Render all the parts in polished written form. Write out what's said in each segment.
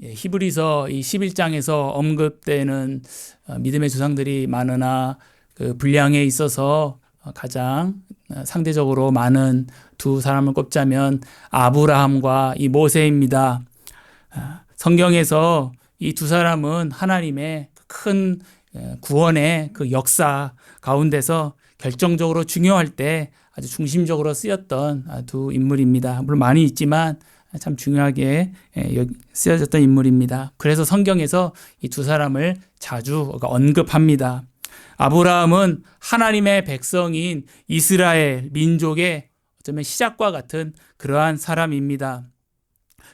히브리서 이 11장에서 언급되는 믿음의 조상들이 많으나 그 분량에 있어서 가장 상대적으로 많은 두 사람을 꼽자면 아브라함과 이 모세입니다. 성경에서 이 두 사람은 하나님의 큰 구원의 그 역사 가운데서 결정적으로 중요할 때 아주 중심적으로 쓰였던 두 인물입니다. 물론 많이 있지만 참 중요하게 쓰여졌던 인물입니다. 그래서 성경에서 이 두 사람을 자주 언급합니다. 아브라함은 하나님의 백성인 이스라엘 민족의 어쩌면 시작과 같은 그러한 사람입니다.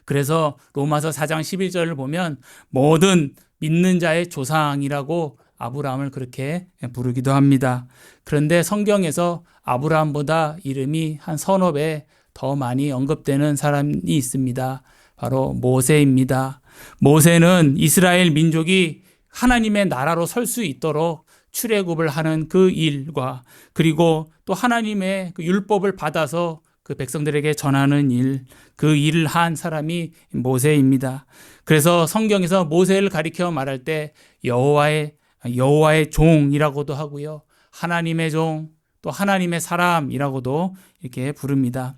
그래서 로마서 4장 11절을 보면 모든 믿는 자의 조상이라고 아브라함을 그렇게 부르기도 합니다. 그런데 성경에서 아브라함보다 이름이 한 서너 배 더 많이 언급되는 사람이 있습니다. 바로 모세입니다. 모세는 이스라엘 민족이 하나님의 나라로 설 수 있도록 출애굽을 하는 그 일과 그리고 또 하나님의 그 율법을 받아서 그 백성들에게 전하는 일, 그 일을 한 사람이 모세입니다. 그래서 성경에서 모세를 가리켜 말할 때 여호와의 종이라고도 하고요. 하나님의 종, 또 하나님의 사람이라고도 이렇게 부릅니다.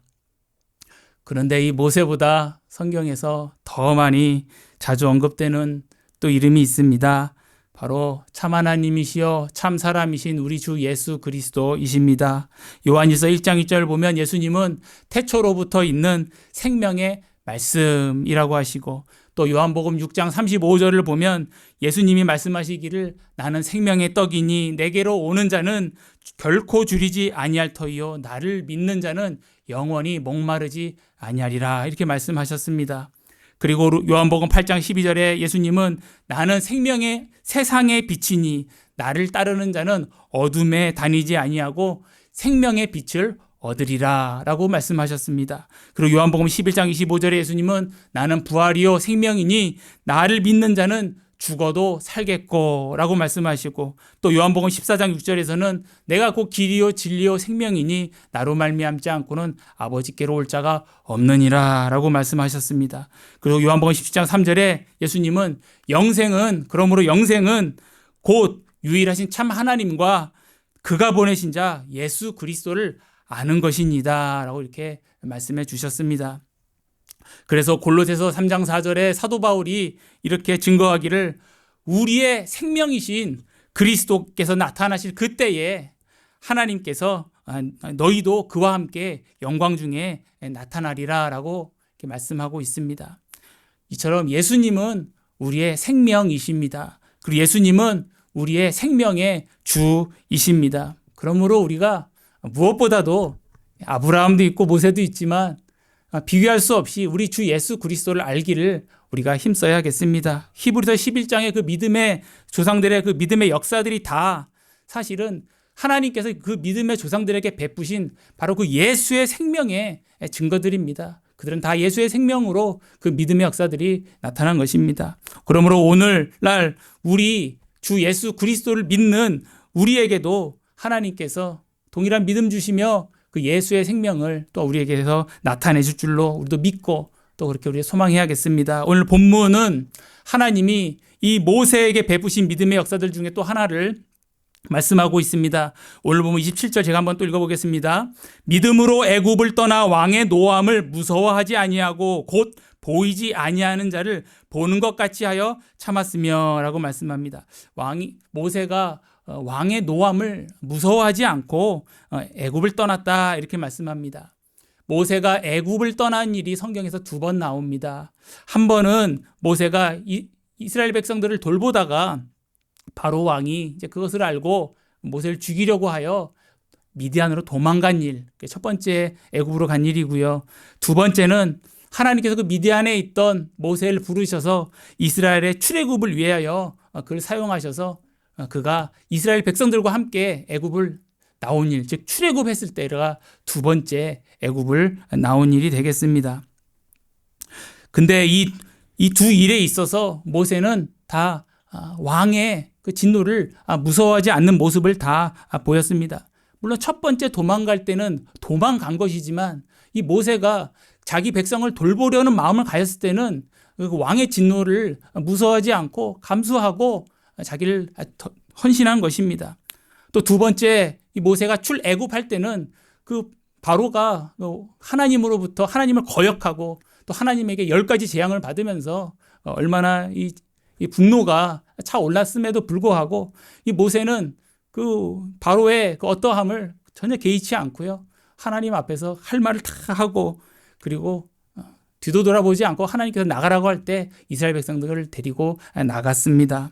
그런데 이 모세보다 성경에서 더 많이 자주 언급되는 또 이름이 있습니다. 바로 참 하나님이시여 참 사람이신 우리 주 예수 그리스도이십니다. 요한일서 1장 1절을 보면 예수님은 태초로부터 있는 생명의 말씀이라고 하시고 또 요한복음 6장 35절을 보면 예수님이 말씀하시기를 나는 생명의 떡이니 내게로 오는 자는 결코 줄이지 아니할 터이요 나를 믿는 자는 영원히 목마르지 아니하리라 이렇게 말씀하셨습니다. 그리고 요한복음 8장 12절에 예수님은 나는 생명의 세상의 빛이니 나를 따르는 자는 어둠에 다니지 아니하고 생명의 빛을 얻으리라 라고 말씀하셨습니다. 그리고 요한복음 11장 25절에 예수님은 나는 부활이요 생명이니 나를 믿는 자는 죽어도 살겠고 라고 말씀하시고 또 요한복음 14장 6절에서는 내가 곧 길이요 진리요 생명이니 나로 말미암지 않고는 아버지께로 올 자가 없느니라 라고 말씀하셨습니다. 그리고 요한복음 17장 3절에 예수님은 그러므로 영생은 곧 유일하신 참 하나님과 그가 보내신 자 예수 그리스도를 아는 것입니다 라고 이렇게 말씀해 주셨습니다. 그래서 골로새서 3장 4절에 사도 바울이 이렇게 증거하기를 우리의 생명이신 그리스도께서 나타나실 그때에 하나님께서 너희도 그와 함께 영광 중에 나타나리라 라고 이렇게 말씀하고 있습니다. 이처럼 예수님은 우리의 생명이십니다. 그리고 예수님은 우리의 생명의 주이십니다. 그러므로 우리가 무엇보다도 아브라함도 있고 모세도 있지만 비교할 수 없이 우리 주 예수 그리스도를 알기를 우리가 힘써야겠습니다. 히브리서 11장의 그 믿음의 조상들의 그 믿음의 역사들이 다 사실은 하나님께서 그 믿음의 조상들에게 베푸신 바로 그 예수의 생명의 증거들입니다. 그들은 다 예수의 생명으로 그 믿음의 역사들이 나타난 것입니다. 그러므로 오늘날 우리 주 예수 그리스도를 믿는 우리에게도 하나님께서 동일한 믿음 주시며 그 예수의 생명을 또 우리에게서 나타내 줄 줄로 우리도 믿고 또 그렇게 우리 소망해야겠습니다. 오늘 본문은 하나님이 이 모세에게 베푸신 믿음의 역사들 중에 또 하나를 말씀하고 있습니다. 오늘 보면 27절 제가 한번 또 읽어보겠습니다. 믿음으로 애굽을 떠나 왕의 노함을 무서워하지 아니하고 곧 보이지 아니하는 자를 보는 것 같이 하여 참았으며 라고 말씀합니다. 모세가 왕의 노함을 무서워하지 않고 애굽을 떠났다 이렇게 말씀합니다. 모세가 애굽을 떠난 일이 성경에서 두 번 나옵니다. 한 번은 모세가 이스라엘 백성들을 돌보다가 바로 왕이 이제 그것을 알고 모세를 죽이려고 하여 미디안으로 도망간 일, 첫 번째 애굽으로 간 일이고요. 두 번째는 하나님께서 그 미디안에 있던 모세를 부르셔서 이스라엘의 출애굽을 위하여 그를 사용하셔서 그가 이스라엘 백성들과 함께 애굽을 나온 일, 즉 출애굽했을 때가 두 번째 애굽을 나온 일이 되겠습니다. 근데 이 두 일에 있어서 모세는 다 왕의 그 진노를 무서워하지 않는 모습을 다 보였습니다. 물론 첫 번째 도망갈 때는 도망간 것이지만 이 모세가 자기 백성을 돌보려는 마음을 가졌을 때는 그 왕의 진노를 무서워하지 않고 감수하고 자기를 헌신한 것입니다. 또 두 번째, 이 모세가 출애굽할 때는 그 바로가 하나님으로부터 하나님을 거역하고 또 하나님에게 10가지 재앙을 받으면서 얼마나 이 분노가 차올랐음에도 불구하고 이 모세는 그 바로의 그 어떠함을 전혀 개의치 않고요. 하나님 앞에서 할 말을 다 하고 그리고 뒤도 돌아보지 않고 하나님께서 나가라고 할 때 이스라엘 백성들을 데리고 나갔습니다.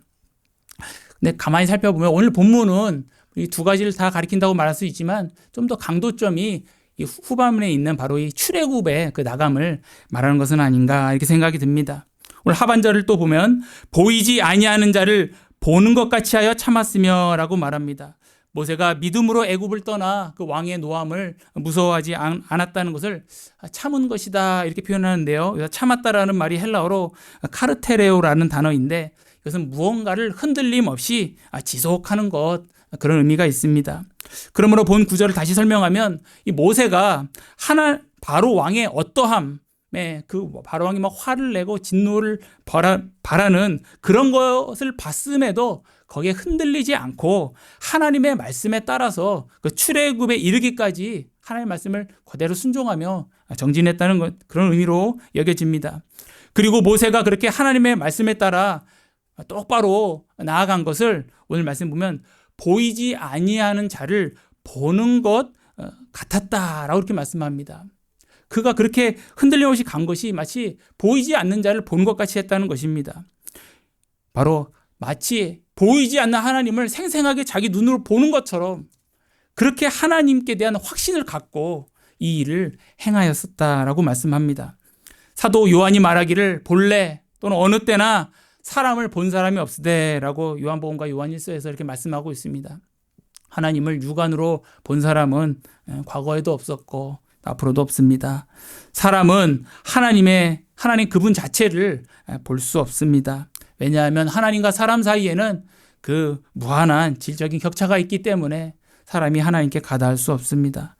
근데 가만히 살펴보면 오늘 본문은 이 두 가지를 다 가리킨다고 말할 수 있지만 좀 더 강도점이 이 후반부에 있는 바로 이 출애굽의 그 나감을 말하는 것은 아닌가 이렇게 생각이 듭니다. 오늘 하반절을 또 보면 보이지 아니하는 자를 보는 것 같이 하여 참았으며 라고 말합니다. 모세가 믿음으로 애굽을 떠나 그 왕의 노함을 무서워하지 않았다는 것을 참은 것이다 이렇게 표현하는데요. 참았다라는 말이 헬라어로 카르테레오라는 단어인데 이것은 무언가를 흔들림 없이 지속하는 것, 그런 의미가 있습니다. 그러므로 본 구절을 다시 설명하면 이 모세가 바로 왕의 어떠함에 그 바로 왕이 막 화를 내고 진노를 바라는 그런 것을 봤음에도 거기에 흔들리지 않고 하나님의 말씀에 따라서 그 출애굽에 이르기까지 하나님의 말씀을 그대로 순종하며 정진했다는 것, 그런 의미로 여겨집니다. 그리고 모세가 그렇게 하나님의 말씀에 따라 똑바로 나아간 것을 오늘 말씀 보면 보이지 아니하는 자를 보는 것 같았다라고 이렇게 말씀합니다. 그가 그렇게 흔들림 없이 간 것이 마치 보이지 않는 자를 보는 것 같이 했다는 것입니다. 바로 마치 보이지 않는 하나님을 생생하게 자기 눈으로 보는 것처럼 그렇게 하나님께 대한 확신을 갖고 이 일을 행하였었다라고 말씀합니다. 사도 요한이 말하기를 본래 또는 어느 때나 사람을 본 사람이 없으되라고 요한복음과 요한일서에서 이렇게 말씀하고 있습니다. 하나님을 육안으로 본 사람은 과거에도 없었고 앞으로도 없습니다. 사람은 하나님 그분 자체를 볼 수 없습니다. 왜냐하면 하나님과 사람 사이에는 그 무한한 질적인 격차가 있기 때문에 사람이 하나님께 가닿을 수 없습니다.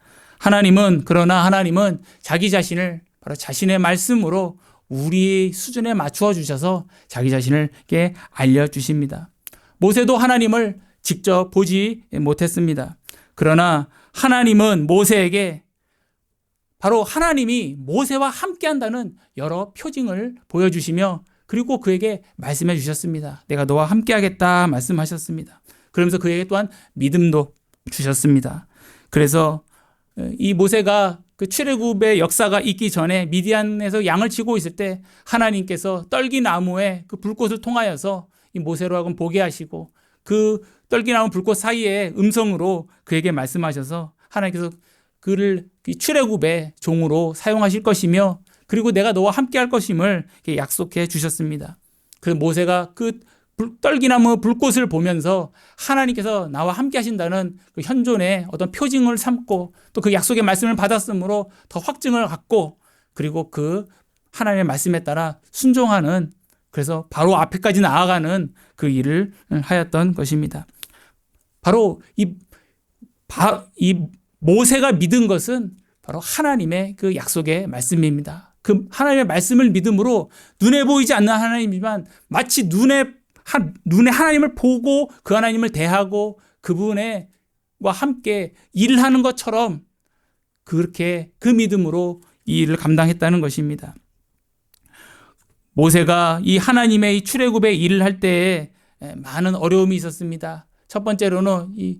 그러나 하나님은 자기 자신을 바로 자신의 말씀으로 우리 수준에 맞추어 주셔서 자기 자신을게 알려주십니다. 모세도 하나님을 직접 보지 못했습니다. 그러나 하나님은 모세에게 바로 하나님이 모세와 함께한다는 여러 표징을 보여주시며 그리고 그에게 말씀해 주셨습니다. 내가 너와 함께하겠다 말씀하셨습니다. 그러면서 그에게 또한 믿음도 주셨습니다. 그래서 이 모세가 그 출애굽의 역사가 있기 전에 미디안에서 양을 치고 있을 때 하나님께서 떨기나무에 그 불꽃을 통하여서 이 모세로 하여금 보게 하시고 그 떨기나무 불꽃 사이에 음성으로 그에게 말씀하셔서 하나님께서 그를 출애굽의 종으로 사용하실 것이며 그리고 내가 너와 함께 할 것임을 약속해 주셨습니다. 그 모세가 그 떨기나무 불꽃을 보면서 하나님께서 나와 함께 하신다는 그 현존의 어떤 표징을 삼고 또 그 약속의 말씀을 받았으므로 더 확증을 갖고 그리고 그 하나님의 말씀에 따라 순종하는 그래서 바로 앞에까지 나아가는 그 일을 하였던 것입니다. 바로 이 모세가 믿은 것은 바로 하나님의 그 약속의 말씀입니다. 그 하나님의 말씀을 믿음으로 눈에 보이지 않는 하나님이지만 마치 눈에 하나님을 보고 그 하나님을 대하고 그분과 함께 일을 하는 것처럼 그렇게 그 믿음으로 이 일을 감당했다는 것입니다. 모세가 이 하나님의 이 출애굽의 일을 할 때에 많은 어려움이 있었습니다. 첫 번째로는 이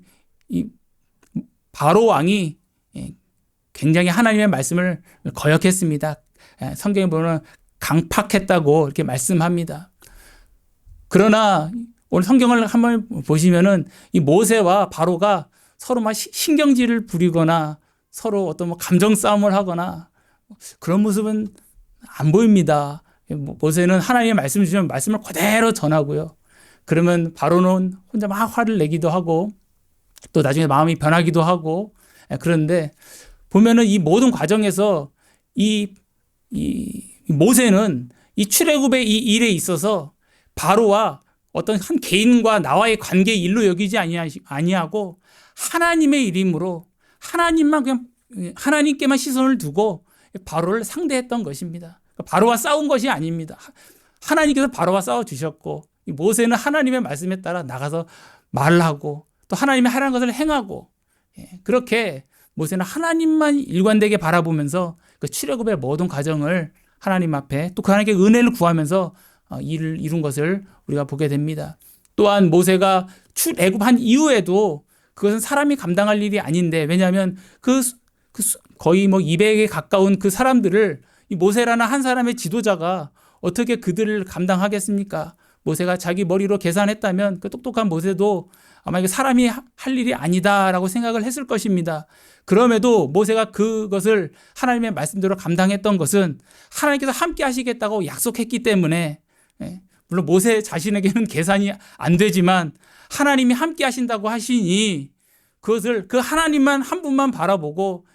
바로 왕이 굉장히 하나님의 말씀을 거역했습니다. 성경에 보면 강팍했다고 이렇게 말씀합니다. 그러나 오늘 성경을 한번 보시면은 이 모세와 바로가 서로 막 신경질을 부리거나 서로 어떤 감정 싸움을 하거나 그런 모습은 안 보입니다. 모세는 하나님의 말씀을 주시면 말씀을 그대로 전하고요. 그러면 바로는 혼자 막 화를 내기도 하고 또 나중에 마음이 변하기도 하고 그런데 보면은 이 모든 과정에서 이 모세는 이 출애굽의 이 일에 있어서 바로와 어떤 한 개인과 나와의 관계의 일로 여기지 아니하고 하나님의 일이므로 하나님께만 시선을 두고 바로를 상대했던 것입니다. 바로와 싸운 것이 아닙니다. 하나님께서 바로와 싸워주셨고, 이 모세는 하나님의 말씀에 따라 나가서 말을 하고 또 하나님이 하라는 것을 행하고, 그렇게 모세는 하나님만 일관되게 바라보면서 그 출애굽의 모든 과정을 하나님 앞에 또 그 하나님께 은혜를 구하면서 일을 이룬 것을 우리가 보게 됩니다. 또한 모세가 출애굽한 이후에도 그것은 사람이 감당할 일이 아닌데, 왜냐하면 거의 200에 가까운 그 사람들을 이 모세라는 한 사람의 지도자가 어떻게 그들을 감당하겠습니까? 모세가 자기 머리로 계산했다면 그 똑똑한 모세도 아마 이게 사람이 할 일이 아니다라고 생각을 했을 것입니다. 그럼에도 모세가 그것을 하나님의 말씀대로 감당했던 것은 하나님께서 함께 하시겠다고 약속했기 때문에, 물론 모세 자신에게는 계산이 안 되지만 하나님이 함께 하신다고 하시니 그것을 그 하나님만 한 분만 바라보고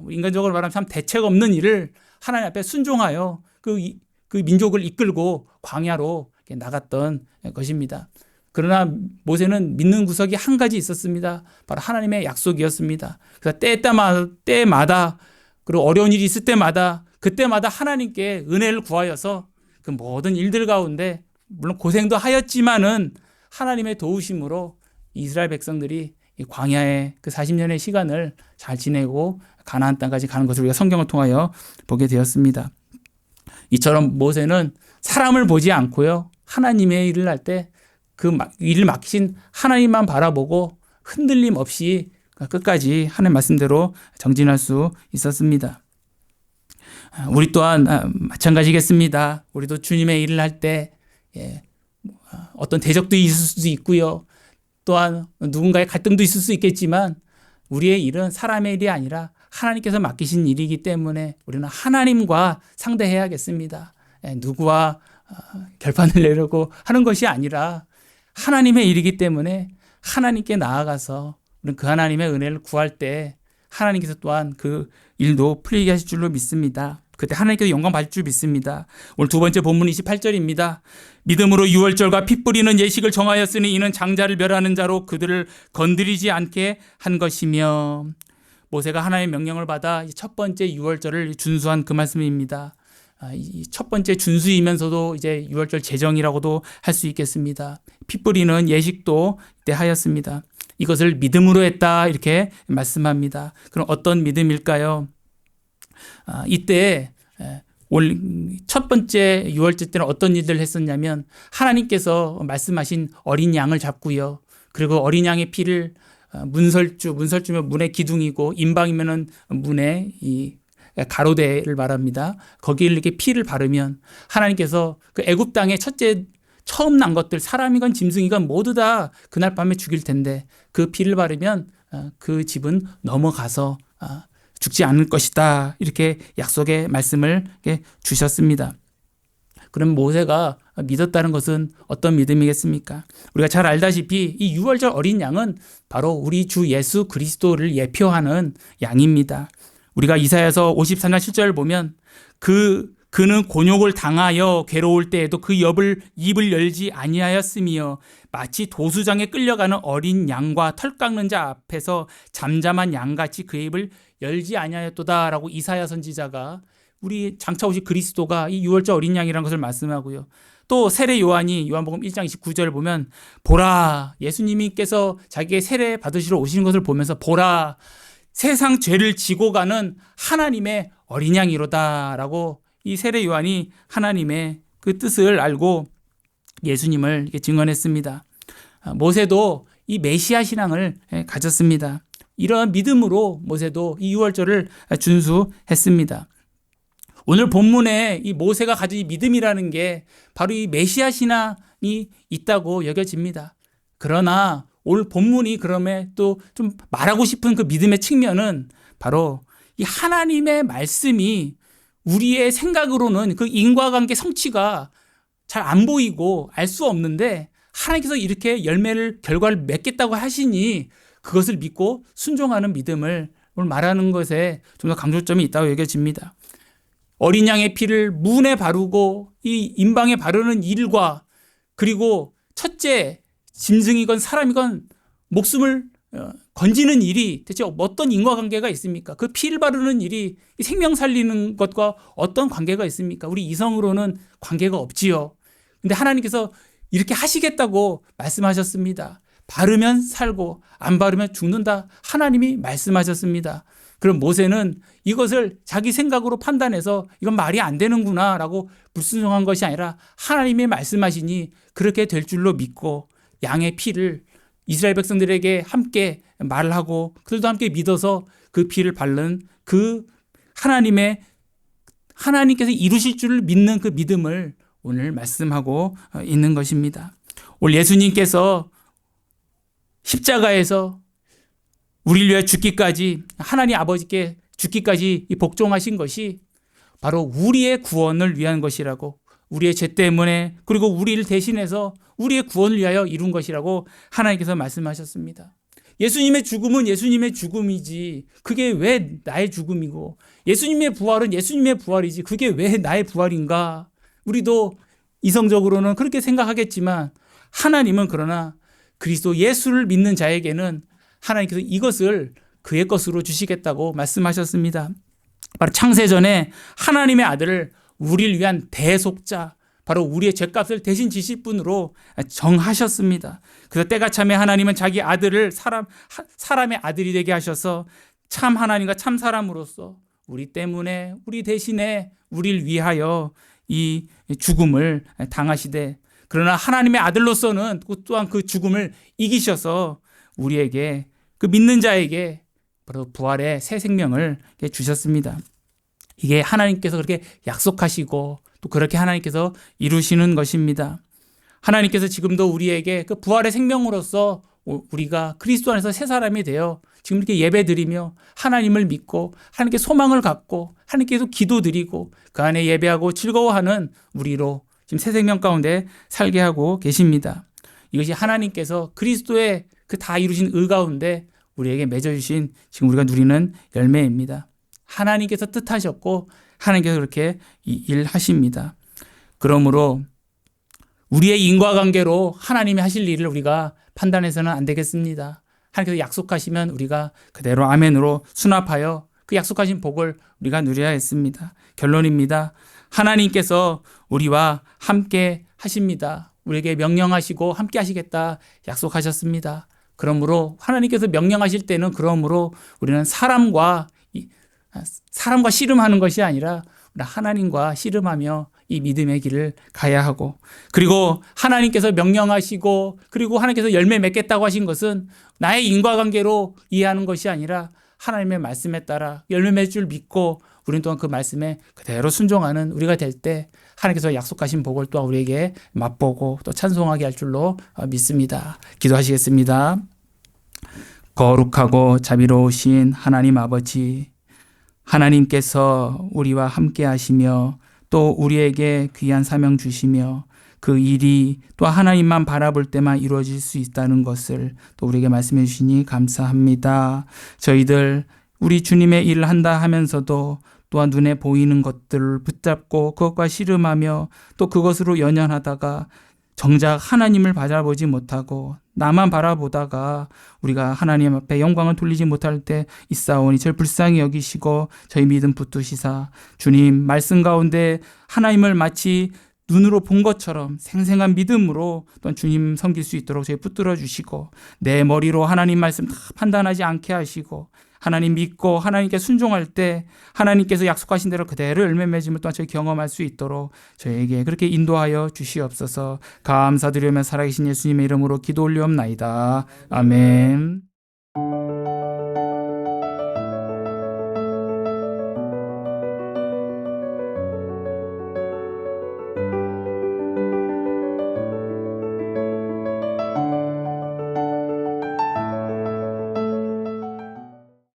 인간적으로 말하면 참 대책 없는 일을 하나님 앞에 순종하여 그 민족을 이끌고 광야로 나갔던 것입니다. 그러나 모세는 믿는 구석이 한 가지 있었습니다. 바로 하나님의 약속이었습니다. 그래서 때마다 그리고 어려운 일이 있을 때마다 그때마다 하나님께 은혜를 구하여서 그 모든 일들 가운데 물론 고생도 하였지만은 하나님의 도우심으로 이스라엘 백성들이 이 광야의 그 40년의 시간을 잘 지내고 가나안 땅까지 가는 것을 우리가 성경을 통하여 보게 되었습니다. 이처럼 모세는 사람을 보지 않고요, 하나님의 일을 할 때 그 일을 맡기신 하나님만 바라보고 흔들림 없이 끝까지 하나님 말씀대로 정진할 수 있었습니다. 우리 또한 마찬가지겠습니다. 우리도 주님의 일을 할 때 어떤 대적도 있을 수도 있고요, 또한 누군가의 갈등도 있을 수 있겠지만 우리의 일은 사람의 일이 아니라 하나님께서 맡기신 일이기 때문에 우리는 하나님과 상대해야겠습니다. 누구와 결판을 내려고 하는 것이 아니라 하나님의 일이기 때문에 하나님께 나아가서 우리는 그 하나님의 은혜를 구할 때 하나님께서 또한 그 일도 풀리게 하실 줄로 믿습니다. 그때 하나님께서 영광 받을 줄 믿습니다. 오늘 두 번째 본문 28절입니다. 믿음으로 유월절과 피 뿌리는 예식을 정하였으니 이는 장자를 멸하는 자로 그들을 건드리지 않게 한 것이며, 모세가 하나님의 명령을 받아 첫 번째 유월절을 준수한 그 말씀입니다. 이 첫 번째 준수이면서도 이제 유월절 제정이라고도 할 수 있겠습니다. 피 뿌리는 예식도 이때 하였습니다. 이것을 믿음으로 했다 이렇게 말씀합니다. 그럼 어떤 믿음일까요? 이때 첫 번째 유월절 때는 어떤 일들을 했었냐면 하나님께서 말씀하신 어린 양을 잡고요, 그리고 어린 양의 피를 문설주면 문의 기둥이고 임방이면은 문의 이 가로대를 말합니다. 거기에 이렇게 피를 바르면 하나님께서 그 애굽 땅의 처음 난 것들, 사람이건 짐승이건 모두 다 그날 밤에 죽일 텐데 그 피를 바르면 그 집은 넘어가서 죽지 않을 것이다, 이렇게 약속의 말씀을 주셨습니다. 그럼 모세가 믿었다는 것은 어떤 믿음이겠습니까? 우리가 잘 알다시피 이 유월절 어린 양은 바로 우리 주 예수 그리스도를 예표하는 양입니다. 우리가 이사야서 54장 7절을 보면 그는 곤욕을 당하여 괴로울 때에도 그 입을 열지 아니하였으며 마치 도수장에 끌려가는 어린 양과 털 깎는 자 앞에서 잠잠한 양같이 그 입을 열지 아니하였도다라고 이사야 선지자가, 우리 장차 오실 그리스도가 이 유월절 어린 양이라는 것을 말씀하고요. 또 세례 요한이 요한복음 1장 29절을 보면 보라, 예수님께서 자기의 세례 받으시러 오시는 것을 보면서 보라, 세상 죄를 지고 가는 하나님의 어린 양이로다라고 이 세례 요한이 하나님의 그 뜻을 알고 예수님을 이렇게 증언했습니다. 모세도 이 메시아 신앙을 가졌습니다. 이러한 믿음으로 모세도 이 유월절을 준수했습니다. 오늘 본문에 이 모세가 가진 이 믿음이라는 게 바로 이 메시아 신앙이 있다고 여겨집니다. 그러나 오늘 본문이 그러면 또 좀 말하고 싶은 그 믿음의 측면은 바로 이 하나님의 말씀이 우리의 생각으로는 그 인과관계 성취가 잘 안 보이고 알 수 없는데 하나님께서 이렇게 결과를 맺겠다고 하시니 그것을 믿고 순종하는 믿음을 오늘 말하는 것에 좀 더 강조점이 있다고 여겨집니다. 어린 양의 피를 문에 바르고 이 임방에 바르는 일과, 그리고 첫째 짐승이건 사람이건 목숨을 건지는 일이 대체 어떤 인과관계가 있습니까? 그 피를 바르는 일이 생명 살리는 것과 어떤 관계가 있습니까? 우리 이성으로는 관계가 없지요. 근데 하나님께서 이렇게 하시겠다고 말씀하셨습니다. 바르면 살고 안 바르면 죽는다. 하나님이 말씀하셨습니다. 그럼 모세는 이것을 자기 생각으로 판단해서 이건 말이 안 되는구나 라고 불순종한 것이 아니라 하나님이 말씀하시니 그렇게 될 줄로 믿고 양의 피를 이스라엘 백성들에게 함께 말을 하고 그들도 함께 믿어서 그 피를 바른 그 하나님께서 이루실 줄을 믿는 그 믿음을 오늘 말씀하고 있는 것입니다. 오늘 예수님께서 십자가에서 우리를 위해 죽기까지 하나님 아버지께 죽기까지 복종하신 것이 바로 우리의 구원을 위한 것이라고, 우리의 죄 때문에 그리고 우리를 대신해서 우리의 구원을 위하여 이룬 것이라고 하나님께서 말씀하셨습니다. 예수님의 죽음은 예수님의 죽음이지 그게 왜 나의 죽음이고, 예수님의 부활은 예수님의 부활이지 그게 왜 나의 부활인가. 우리도 이성적으로는 그렇게 생각하겠지만 하나님은 그러나 그리스도 예수를 믿는 자에게는 하나님께서 이것을 그의 것으로 주시겠다고 말씀하셨습니다. 바로 창세전에 하나님의 아들을 우리를 위한 대속자, 바로 우리의 죄값을 대신 지실 분으로 정하셨습니다. 그래서 때가 참에 하나님은 자기 아들을 사람의 아들이 되게 하셔서 참 하나님과 참 사람으로서 우리 때문에 우리 대신에 우리를 위하여 이 죽음을 당하시되, 그러나 하나님의 아들로서는 또한 그 죽음을 이기셔서 우리에게 그 믿는 자에게 바로 부활의 새 생명을 주셨습니다. 이게 하나님께서 그렇게 약속하시고 또 그렇게 하나님께서 이루시는 것입니다. 하나님께서 지금도 우리에게 그 부활의 생명으로서 우리가 그리스도 안에서 새 사람이 되어 지금 이렇게 예배드리며 하나님을 믿고 하나님께 소망을 갖고 하나님께서 기도드리고 그 안에 예배하고 즐거워하는 우리로 지금 새 생명 가운데 살게 하고 계십니다. 이것이 하나님께서 그리스도의 그 다 이루신 의 가운데 우리에게 맺어주신 지금 우리가 누리는 열매입니다. 하나님께서 뜻하셨고 하나님께서 그렇게 일하십니다. 그러므로 우리의 인과관계로 하나님이 하실 일을 우리가 판단해서는 안 되겠습니다. 하나님께서 약속하시면 우리가 그대로 아멘으로 수납하여 그 약속하신 복을 우리가 누려야 했습니다. 결론입니다. 하나님께서 우리와 함께 하십니다. 우리에게 명령하시고 함께 하시겠다 약속하셨습니다. 그러므로 하나님께서 명령하실 때는 그러므로 우리는 사람과 씨름하는 것이 아니라 하나님과 씨름하며 이 믿음의 길을 가야 하고, 그리고 하나님께서 명령하시고 그리고 하나님께서 열매 맺겠다고 하신 것은 나의 인과관계로 이해하는 것이 아니라 하나님의 말씀에 따라 열매 맺을 줄 믿고 우리는 또한 그 말씀에 그대로 순종하는 우리가 될 때 하나님께서 약속하신 복을 또한 우리에게 맛보고 또 찬송하게 할 줄로 믿습니다. 기도하시겠습니다. 거룩하고 자비로우신 하나님 아버지, 하나님께서 우리와 함께 하시며 또 우리에게 귀한 사명 주시며 그 일이 또 하나님만 바라볼 때만 이루어질 수 있다는 것을 또 우리에게 말씀해 주시니 감사합니다. 저희들 우리 주님의 일을 한다 하면서도 또한 눈에 보이는 것들을 붙잡고 그것과 씨름하며 또 그것으로 연연하다가 정작 하나님을 바라보지 못하고 나만 바라보다가 우리가 하나님 앞에 영광을 돌리지 못할 때 있사오니 저를 불쌍히 여기시고 저희 믿음 붙드시사 주님 말씀 가운데 하나님을 마치 눈으로 본 것처럼 생생한 믿음으로 또한 주님 섬길 수 있도록 저희 붙들어 주시고 내 머리로 하나님 말씀 다 판단하지 않게 하시고 하나님 믿고 하나님께 순종할 때 하나님께서 약속하신 대로 그대로 열매 맺음을 또한 저희 경험할 수 있도록 저에게 그렇게 인도하여 주시옵소서. 감사드리며 살아계신 예수님의 이름으로 기도 올리옵나이다. 아멘.